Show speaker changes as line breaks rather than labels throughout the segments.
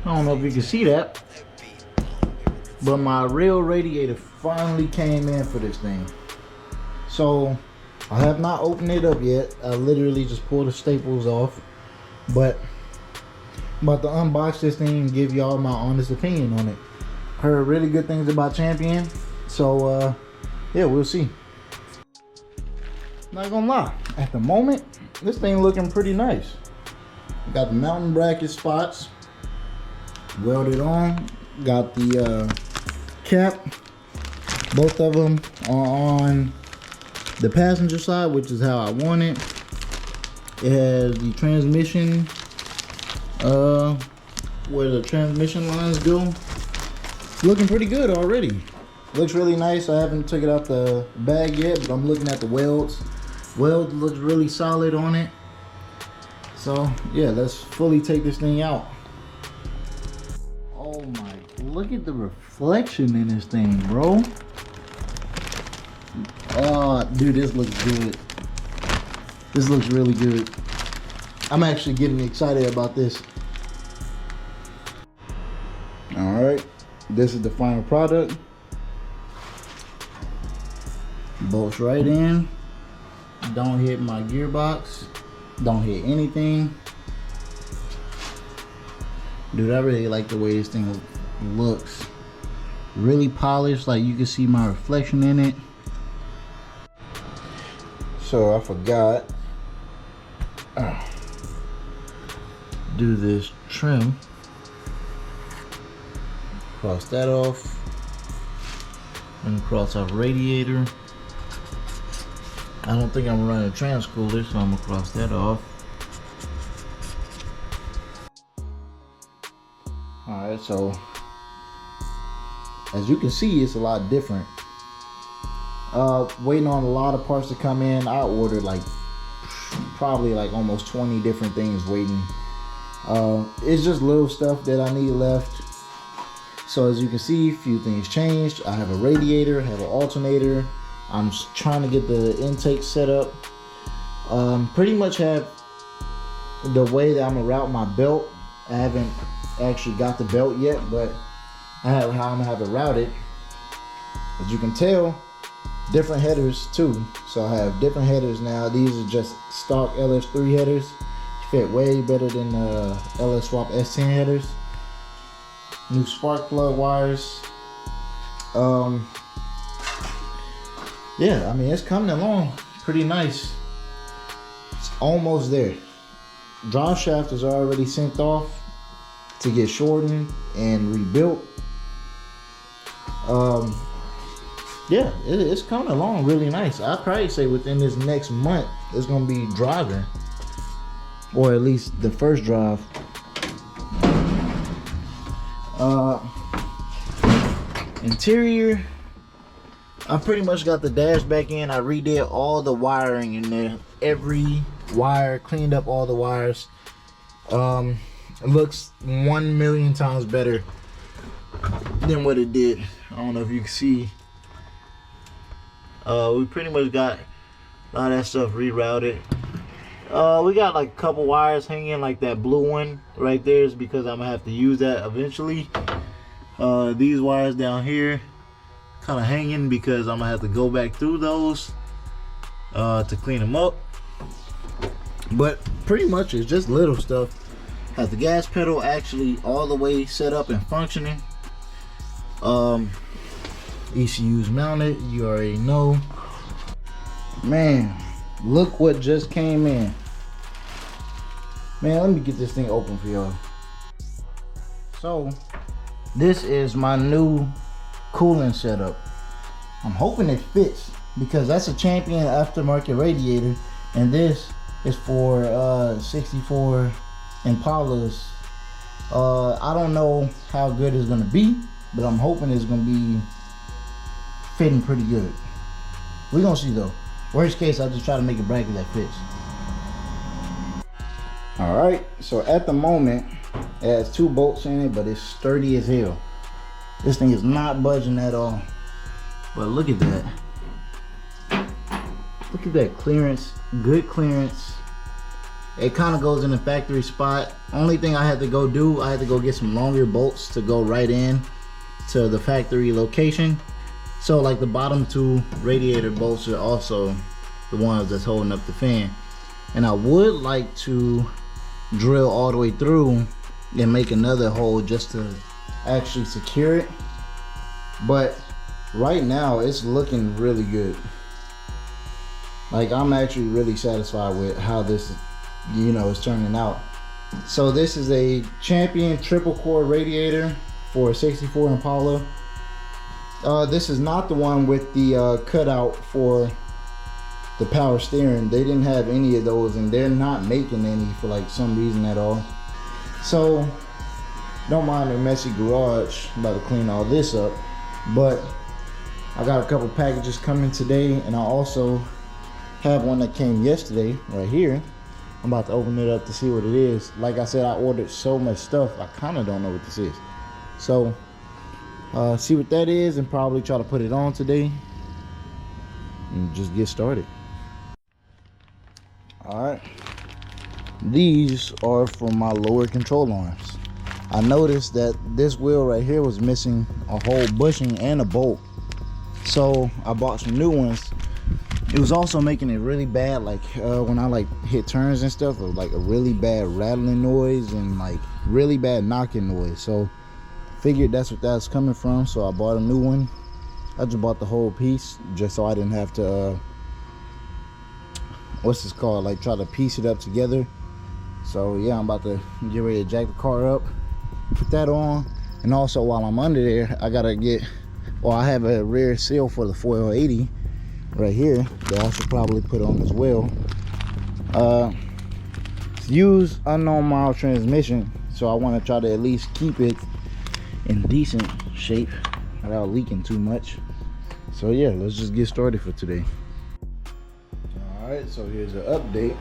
I don't know if you can see that, but my real radiator finally came in for this thing. So I have not opened it up yet. I literally just pulled the staples off, but I'm about to unbox this thing and give y'all my honest opinion on it. Heard really good things about Champion, so yeah, we'll see. Not gonna lie, at the moment this thing looking pretty nice. Got the mountain bracket spots welded on, got the cap, both of them are on the passenger side, which is how I want it. It has the transmission, where the transmission lines go. Looking pretty good already. Looks really nice. I haven't took it out the bag yet, but I'm looking at the welds. Weld looks really solid on it. So yeah, let's fully take this thing out. Oh my, look at the reflection in this thing, bro. Oh, dude, this looks good. This looks really good. I'm actually getting excited about this. All right, this is the final product. Bolts right in. Don't hit my gearbox. Don't hit anything. Dude, I really like the way this thing looks. Really polished, like you can see my reflection in it. So I forgot. Do this trim. Cross that off. And cross off radiator. I don't think I'm running a transcooler, so I'm gonna cross that off. Alright, so as you can see, it's a lot different. Waiting on a lot of parts to come in. I ordered like probably like almost 20 different things waiting. It's just little stuff that I need left. So as you can see, a few things changed. I have a radiator, I have an alternator. I'm trying to get the intake set up. Pretty much have the way that I'm gonna route my belt. I haven't actually got the belt yet, but I have how I'm gonna have it routed. As you can tell, different headers too. So I have different headers now. These are just stock LS3 headers. Fit way better than LS Swap S10 headers. New spark plug wires. Yeah, I mean, it's coming along pretty nice. It's almost there. Driveshaft is already sent off to get shortened and rebuilt. Yeah, it's coming along really nice. I'd probably say within this next month it's gonna be driving, or at least the first drive. Interior, I pretty much got the dash back in. I redid all the wiring in there, every wire, cleaned up all the wires. It looks 1,000,000 times better than what it did. I don't know if you can see. We pretty much got a lot of that stuff rerouted. We got like a couple wires hanging, like that blue one right there is because I'm gonna have to use that eventually. These wires down here kind of hanging because I'm gonna have to go back through those to clean them up. But pretty much it's just little stuff. Has the gas pedal actually all the way set up and functioning. ECU's mounted, you already know. Man, look what just came in. Man, let me get this thing open for y'all. So this is my new cooling setup. I'm hoping it fits because that's a Champion aftermarket radiator, and this is for 64 Impalas. I don't know how good it's gonna be, but I'm hoping it's gonna be fitting pretty good. We're gonna see though. Worst case, I'll just try to make a bracket that fits. All right, so at the moment it has 2 bolts in it, but it's sturdy as hell. This thing is not budging at all. But look at that. Look at that clearance, good clearance. It kind of goes in the factory spot. Only thing I had to go do, I had to go get some longer bolts to go right in to the factory location. So like the bottom two radiator bolts are also the ones that's holding up the fan. And I would like to drill all the way through and make another hole just to actually secure it. But right now it's looking really good. Like I'm actually really satisfied with how this, you know, is turning out. So this is a Champion triple core radiator for a 64 Impala. This is not the one with the cutout for the power steering. They didn't have any of those, and they're not making any for like some reason at all. So don't mind the messy garage. I'm about to clean all this up, but I got a couple packages coming today, and I also have one that came yesterday right here. I'm about to open it up to see what it is. Like I said, I ordered so much stuff, I kind of don't know what this is. So see what that is and probably try to put it on today and just get started. Alright, these are for my lower control arms. I noticed that this wheel right here was missing a whole bushing and a bolt, so I bought some new ones. It was also making it really bad, like when I like hit turns and stuff, it was like a really bad rattling noise and like really bad knocking noise. So figured that's what that's coming from, so I bought a new one. I just bought the whole piece just so I didn't have to what's this called, like try to piece it up together. So yeah, I'm about to get ready to jack the car up, put that on, and also while I'm under there, I gotta get, well, I have a rear seal for the 480 right here that I should probably put on as well. Use unknown mile transmission, so I want to try to at least keep it in decent shape without leaking too much. So yeah, let's just get started for today. Alright, so here's an update.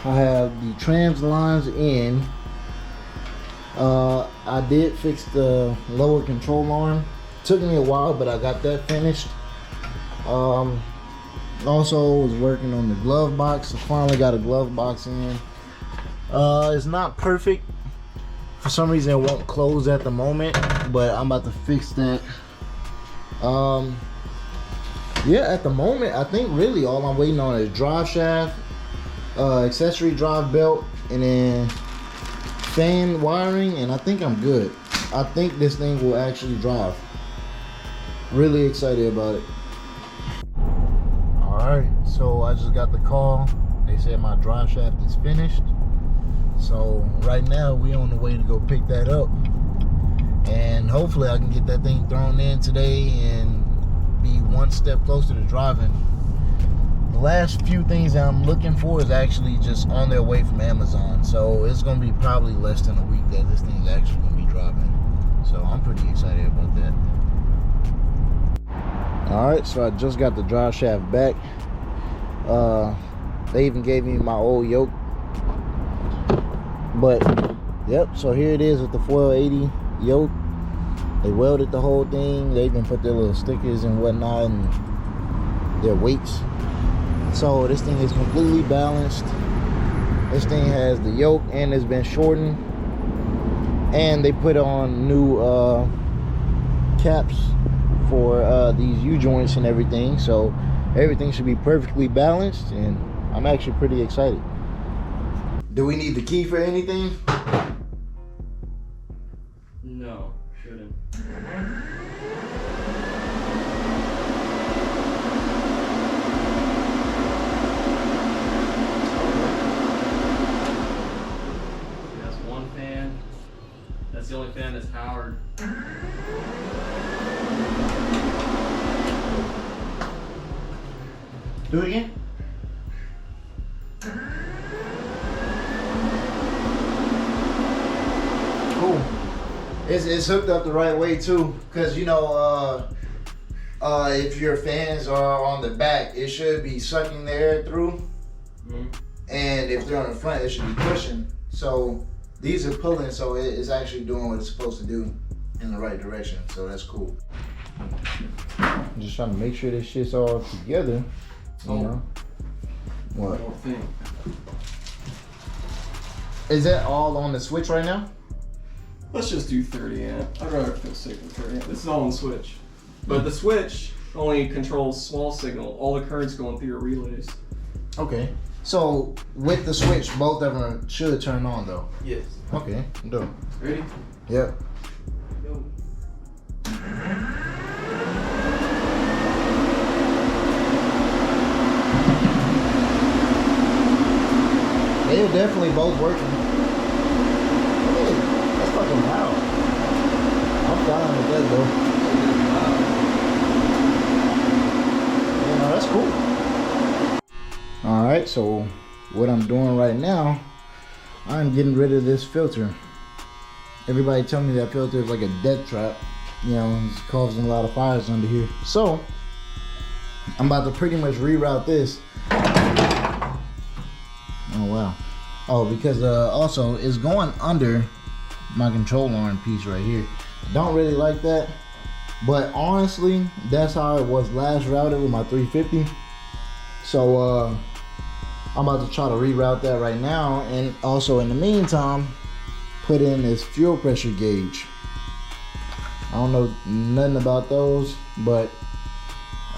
I have the trans lines in. I did fix the lower control arm. Took me a while, but I got that finished. Also was working on the glove box. I finally got a glove box in. It's not perfect. For some reason it won't close at the moment, but I'm about to fix that. Yeah, at the moment I think really all I'm waiting on is drive shaft, accessory drive belt, and then fan wiring, and I think I'm good. I think this thing will actually drive. Really excited about it. Alright, so I just got the call. They said my drive shaft is finished. So right now we on the way to go pick that up, and hopefully I can get that thing thrown in today and be one step closer to driving. The last few things that I'm looking for is actually just on their way from Amazon, so it's gonna be probably less than a week that this thing's actually gonna be driving. So I'm pretty excited about that. Alright, so I just got the drive shaft back. They even gave me my old yoke. But yep, so here it is with the 480 yoke. They welded the whole thing. They even put their little stickers and whatnot and their weights. So this thing is completely balanced. This thing has the yoke and it's been shortened. And they put on new caps for these U-joints and everything. So everything should be perfectly balanced, and I'm actually pretty excited. Do we need the key for anything?
No, shouldn't. That's one fan. That's the only fan that's powered.
Do it again. Cool. It's hooked up the right way too, because you know, if your fans are on the back, it should be sucking the air through, and if they're on the front, it should be pushing. So these are pulling, so it's actually doing what it's supposed to do in the right direction. So that's cool. I'm just trying to make sure this shit's all together. You know? What?
More thing.
Is that all on the switch right now?
Let's just do 30 amp. I'd rather feel safe with 30 amp. This is all on the switch. But the switch only controls small signal. All the current's going through your relays.
Okay. So with the switch, both of them should turn on though.
Yes.
Okay, do.
Ready?
Yep.
Go.
They're definitely both working. Hey, that's fucking loud. I'm fine with that though. You know, that's cool. Alright, so what I'm doing right now, I'm getting rid of this filter. Everybody tell me that filter is like a death trap. You know, it's causing a lot of fires under here. So, I'm about to pretty much reroute this. Oh wow. Oh, because also it's going under my control arm piece right here. I don't really like that, but honestly that's how it was last routed with my 350. So I'm about to try to reroute that right now, and also in the meantime put in this fuel pressure gauge. I don't know nothing about those, but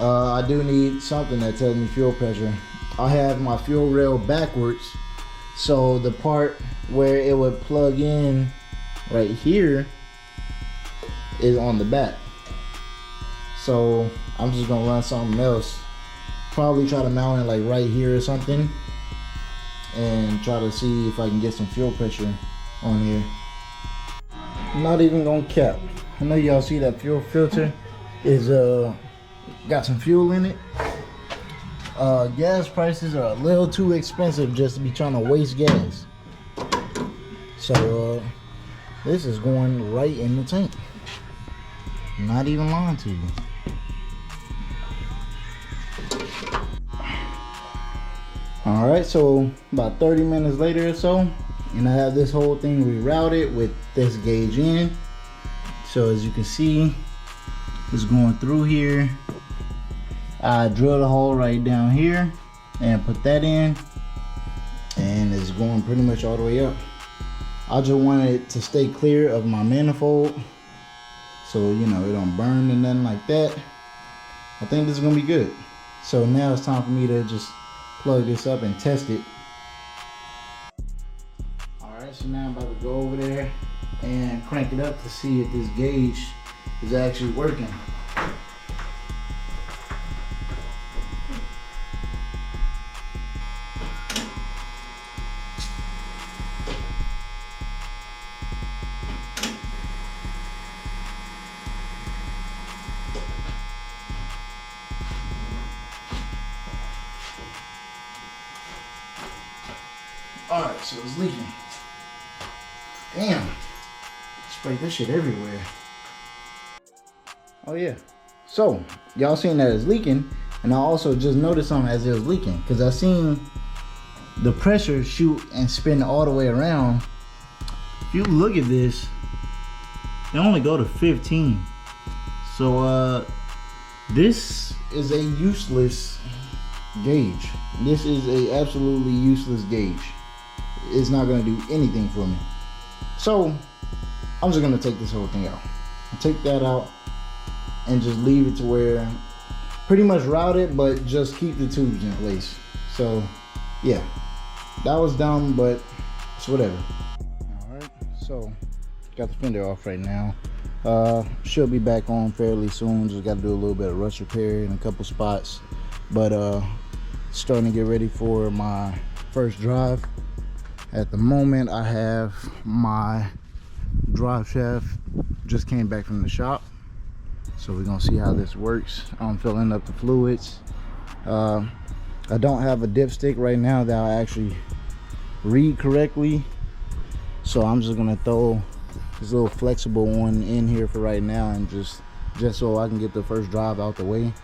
I do need something that tells me fuel pressure. I have my fuel rail backwards, so the part where it would plug in right here is on the back. So I'm just gonna run something else, probably try to mount it like right here or something, and try to see if I can get some fuel pressure on here. I'm not even gonna cap. I know y'all see that fuel filter is got some fuel in it. Gas prices are a little too expensive just to be trying to waste gas. So this is going right in the tank. I'm not even lying to you. Alright, so about 30 minutes later or so, and I have this whole thing rerouted with this gauge in. So as you can see, it's going through here. I drilled a hole right down here and put that in, and it's going pretty much all the way up. I just wanted it to stay clear of my manifold, so you know it don't burn and nothing like that. I think this is gonna be good. So now it's time for me to just plug this up and test it. Alright, so now I'm about to go over there and crank it up to see if this gauge is actually working. Alright, so it's leaking. Damn. Sprayed this shit everywhere. Oh yeah. So, y'all seen that it's leaking, and I also just noticed something as it was leaking, because I seen the pressure shoot and spin all the way around. If you look at this, it only go to 15. So this is a useless gauge. This is a absolutely useless gauge. It's not gonna do anything for me. So I'm just gonna take this whole thing out. I'll take that out and just leave it to where pretty much route it, but just keep the tubes in place. So yeah, that was dumb, but it's whatever. All right, so got the fender off right now. Should be back on fairly soon. Just got to do a little bit of rust repair in a couple spots, but starting to get ready for my first drive. At the moment, I have my Driveshaft just came back from the shop, so we're gonna see how this works. I'm filling up the fluids. I don't have a dipstick right now that I actually read correctly, so I'm just gonna throw this little flexible one in here for right now, and just so I can get the first drive out the way.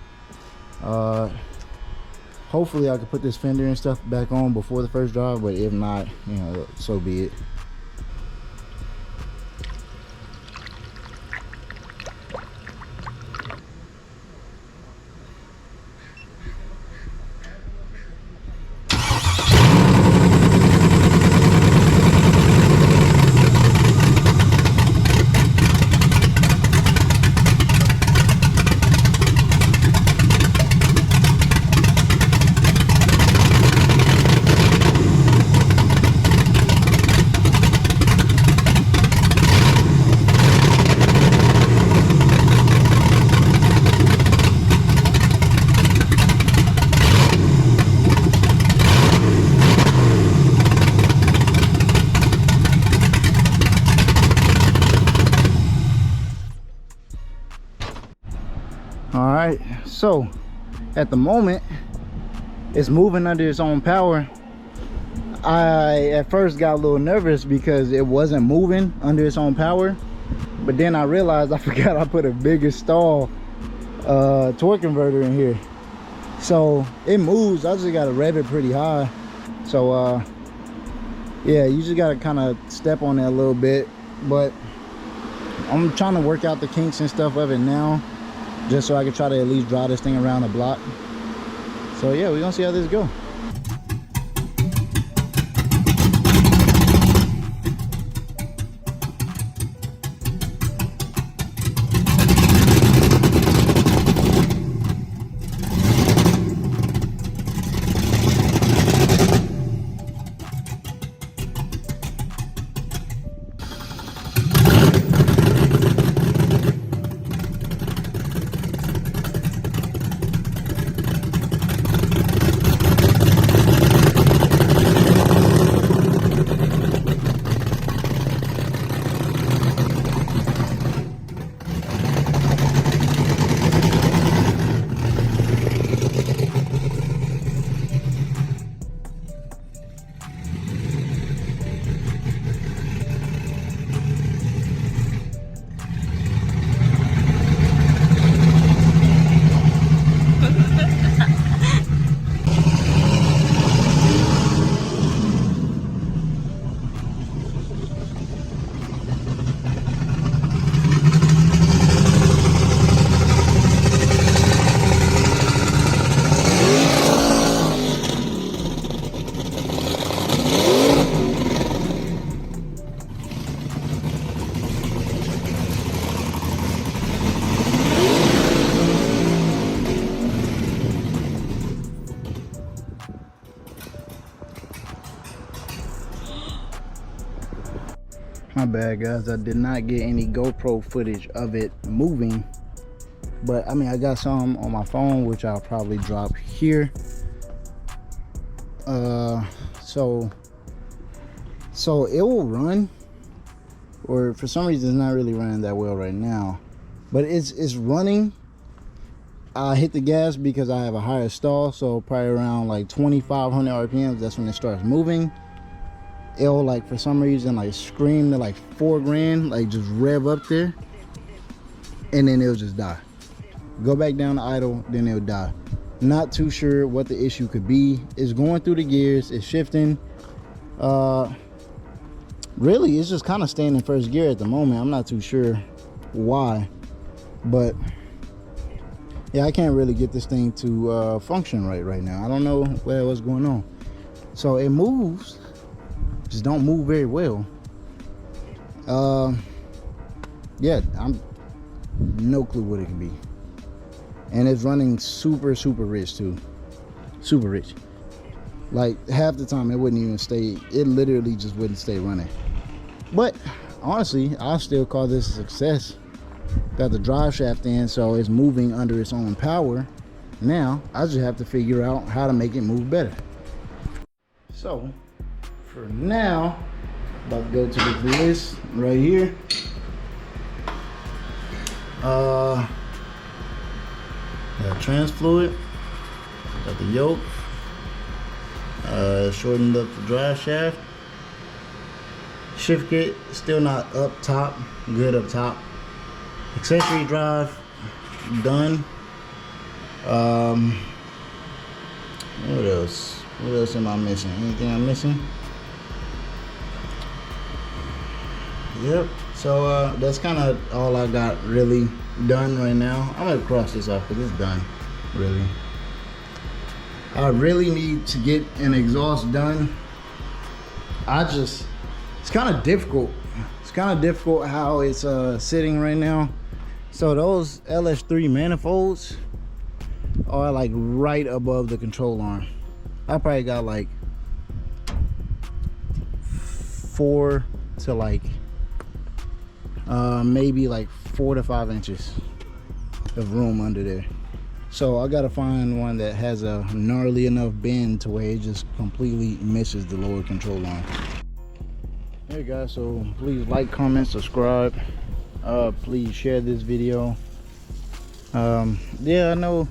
Hopefully I can put this fender and stuff back on before the first drive, but if not, you know, so be it. right, so at the moment it's moving under its own power. I at first got a little nervous because it wasn't moving under its own power, but then I realized I forgot I put a bigger stall torque converter in here, so it moves. I just gotta rev it pretty high. So yeah, you just gotta kind of step on that a little bit, but I'm trying to work out the kinks and stuff of it now, just so I can try to at least drive this thing around the block. So yeah, we're gonna see how this goes. My bad, guys. I did not get any GoPro footage of it moving, but I mean, I got some on my phone, which I'll probably drop here. So it will run, or for some reason it's not really running that well right now, but it's running. I hit the gas because I have a higher stall, so probably around like 2,500 RPMs, that's when it starts moving. It'll like for some reason like scream to like 4 grand, like just rev up there, and then it'll just die. Go back down to idle, then it'll die. Not too sure what the issue could be. It's going through the gears, it's shifting. Really it's just kind of staying in first gear at the moment. I'm not too sure why, but yeah, I can't really get this thing to function right now. I don't know what's going on. So it moves, just don't move very well. Yeah, I'm no clue what it could be. And it's running super rich too, super rich. Like half the time it wouldn't even stay, it literally just wouldn't stay running. But honestly, I'll still call this a success. Got the drive shaft in, so it's moving under its own power. Now I just have to figure out how to make it move better. So for now, about to go to the list right here. Got trans fluid, got the yoke, shortened up the drive shaft. Shift kit still not up top, good up top. Accessory drive done. What else? What else am I missing? Anything I'm missing? Yep. So that's kind of all I got really done right now. I'm gonna cross this off because it's done. Really, I really need to get an exhaust done. It's kind of difficult. It's kind of difficult how it's sitting right now. So those LS3 manifolds are like right above the control arm. I probably got like 4 to like maybe like 4 to 5 inches of room under there. So I gotta find one that has a gnarly enough bend to where it just completely misses the lower control arm. Hey guys, so please like, comment, subscribe. Please share this video. Yeah, I know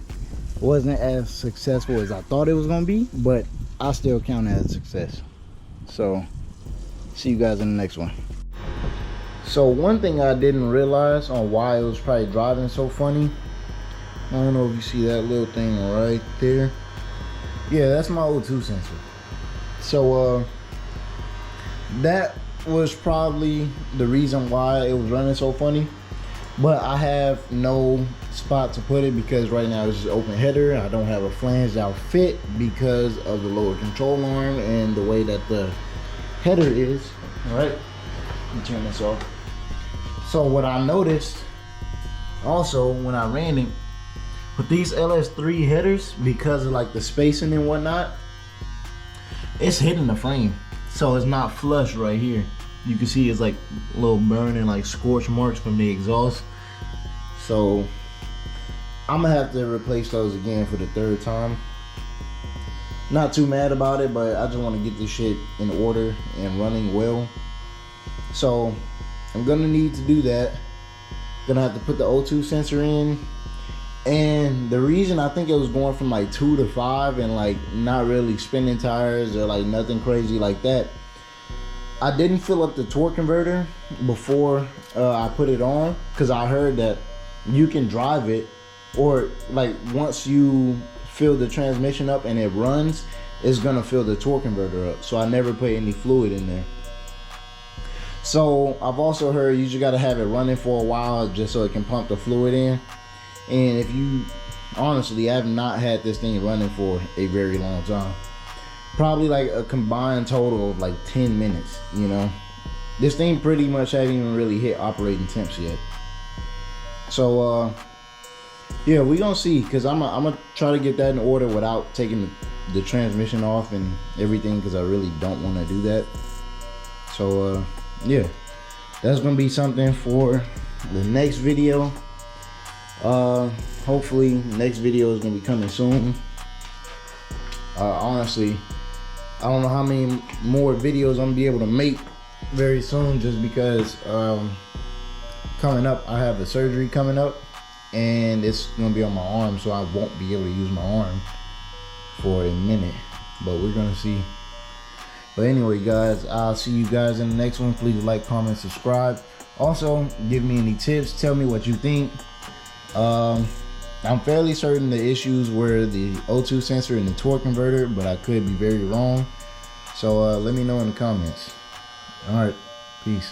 it wasn't as successful as I thought it was gonna be, but I still count it as a success. So see you guys in the next one. So one thing I didn't realize on why it was probably driving so funny, I don't know if you see that little thing right there. Yeah, that's my O2 sensor. So that was probably the reason why it was running so funny. But I have no spot to put it because right now it's just open header. I don't have a flanged out fit because of the lower control arm and the way that the header is. All right, let me turn this off. So what I noticed also when I ran it, with these LS3 headers, because of like the spacing and whatnot, it's hitting the frame. So it's not flush right here. You can see it's like little burning, like scorch marks from the exhaust. So I'm gonna have to replace those again for the 3rd time. Not too mad about it, but I just want to get this shit in order and running well. So I'm gonna need to do that. Gonna have to put the O2 sensor in. And the reason I think it was going from like 2 to 5 and like not really spinning tires or like nothing crazy like that, I didn't fill up the torque converter before I put it on, because I heard that you can drive it, or like once you fill the transmission up and it runs, it's gonna fill the torque converter up. So I never put any fluid in there. So I've also heard you just gotta have it running for a while just so it can pump the fluid in. And if you, honestly, I have not had this thing running for a very long time. Probably like a combined total of like 10 minutes, you know. This thing pretty much haven't even really hit operating temps yet. So yeah, we gonna see, because I'm gonna try to get that in order without taking the transmission off and everything, because I really don't want to do that. So yeah, that's gonna be something for the next video. Hopefully next video is gonna be coming soon. Honestly, I don't know how many more videos I'm gonna be able to make very soon, just because coming up, I have a surgery coming up and it's gonna be on my arm, so I won't be able to use my arm for a minute, but we're gonna see. But anyway, guys, I'll see you guys in the next one. Please like, comment, subscribe. Also, give me any tips, tell me what you think. I'm fairly certain the issues were the O2 sensor and the torque converter, but I could be very wrong. So let me know in the comments. All right, peace.